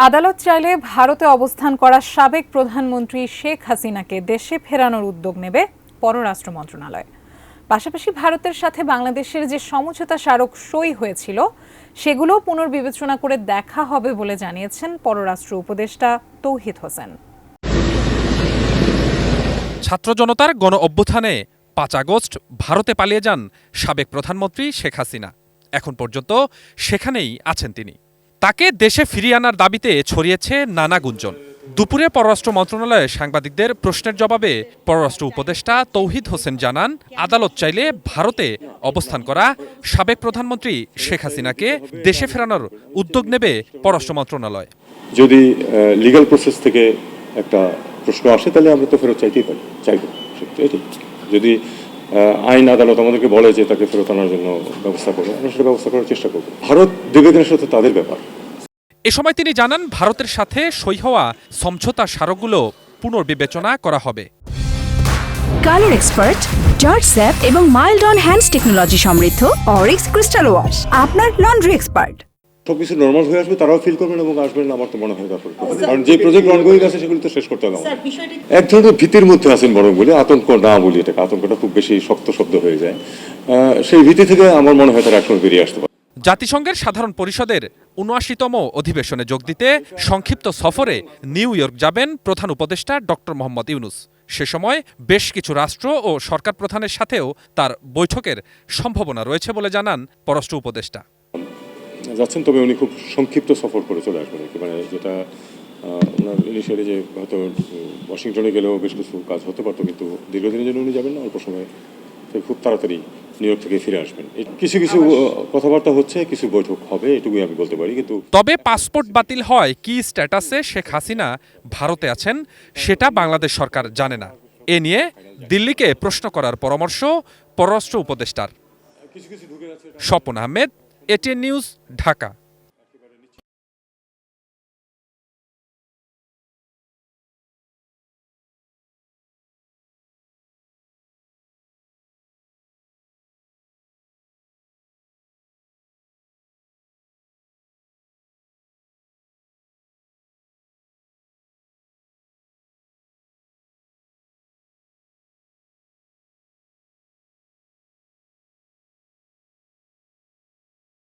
আদালত চাইলে ভারতে অবস্থান করা সাবেক প্রধানমন্ত্রী শেখ হাসিনাকে দেশে ফেরানোর উদ্যোগ নেবে পররাষ্ট্র মন্ত্রণালয়। পাশাপাশি ভারতের সাথে বাংলাদেশের যে সমঝোতা স্মারক সই হয়েছিল সেগুলো পুনর্বিবেচনা করে দেখা হবে বলে জানিয়েছেন পররাষ্ট্র উপদেষ্টা তৌহিদ হোসেন। ছাত্র জনতার গণ অভ্যুত্থানে ৫ আগস্ট ভারতে পালিয়ে যান সাবেক প্রধানমন্ত্রী শেখ হাসিনা। এখন পর্যন্ত সেখানেই আছেন তিনি। তাকে দেশে ফিরিয়ে আনার দাবিতে ছড়িয়েছে নানা গুঞ্জন। দুপুরে পররাষ্ট্র মন্ত্রণালয়ে সাংবাদিকদের প্রশ্নের জবাবে পররাষ্ট্র উপদেষ্টা তৌহিদ হোসেন জানান, আদালত চাইলে ভারতে অবস্থান করা সাবেক প্রধানমন্ত্রী শেখ হাসিনাকে দেশে ফেরানোর উদ্যোগ নেবে পররাষ্ট্র মন্ত্রণালয়। যদি লিগ্যাল প্রসেস থেকে একটা প্রশ্ন আসে তাহলে আমরা তো ফেরত চাইতেই পারি, চাইব। এটাই যদি আইন আদালত আমাদেরকে বলে যে তাকে ফেরত আনার জন্য ব্যবস্থা করবো, আমরা সেটা ব্যবস্থা করার চেষ্টা করবো। ভারত দেবে কিনা সেটা তাদের ব্যাপার। এ সময় তিনি জানান, ভারতের সাথে সই হওয়া সমঝোতা স্মারকগুলো পুনর্বিবেচনা করা হবে। কালার এক্সপার্ট, জর্জ স্যাপ এবং মাইল্ড অন হ্যান্ডস টেকনোলজি সমৃদ্ধ অরিক্স ক্রিস্টাল ওয়াশ আপনার লন্ড্রি এক্সপার্ট। সবকিছু নর্মাল হয়ে আসবে, তারাও ফিল করবেন এবং আসবেন। আমার তো মনে হয় ব্যাপার, কারণ যে প্রজেক্ট অনগোয়িং আছে সেগুলো তো শেষ করতে হবে। এক ধরনের ভীতির মধ্যে আছেন বরং বলি, আতঙ্ক না বলি, এটাকে আতঙ্কটা খুব বেশি শক্ত শব্দ হয়ে যায়। সেই ভীতি থেকে আমার মনে হয় তারা একসময় বেরিয়ে আসতে পারে। জাতিসংঘের সাধারণ পরিষদের ৭৯তম অধিবেশনে যোগ দিতে সংক্ষিপ্ত সফরে নিউ ইয়র্ক যাবেন প্রধান উপদেষ্টা ডক্টর মোহাম্মদ ইউনূস। সে সময় বেশ কিছু রাষ্ট্র ও সরকার প্রধানের সাথেও তার বৈঠকের সম্ভাবনা রয়েছে বলে জানান পররাষ্ট্র উপদেষ্টা। যাচ্ছেন, তবে উনি খুব সংক্ষিপ্ত সফর করে চলে আসবেন। মানে যেটা ওনার ইনিশিয়ালি যে হয়তো ওয়াশিংটনে গেলেও বেশ কিছু কাজ হতে পারতো, কিন্তু দীর্ঘদিনের জন্য উনি যাবেন না, অল্প সময় খুব তাড়াতাড়ি নিউ ইয়র্ক থেকে ফিরে আসবেন। কিছু কিছু কথাবার্তা হচ্ছে, কিছু বৈঠক হবে, এটুকুই আমি বলতে পারি। কিন্তু তবে পাসপোর্ট বাতিল হয় কি স্ট্যাটাসে শেখ হাসিনা ভারতে আছেন সেটা বাংলাদেশ সরকার জানে না। এ নিয়ে দিল্লিকে প্রশ্ন করার পরামর্শ পররাষ্ট্র উপদেষ্টার। Swapan Ahmed, ATN news, Dhaka.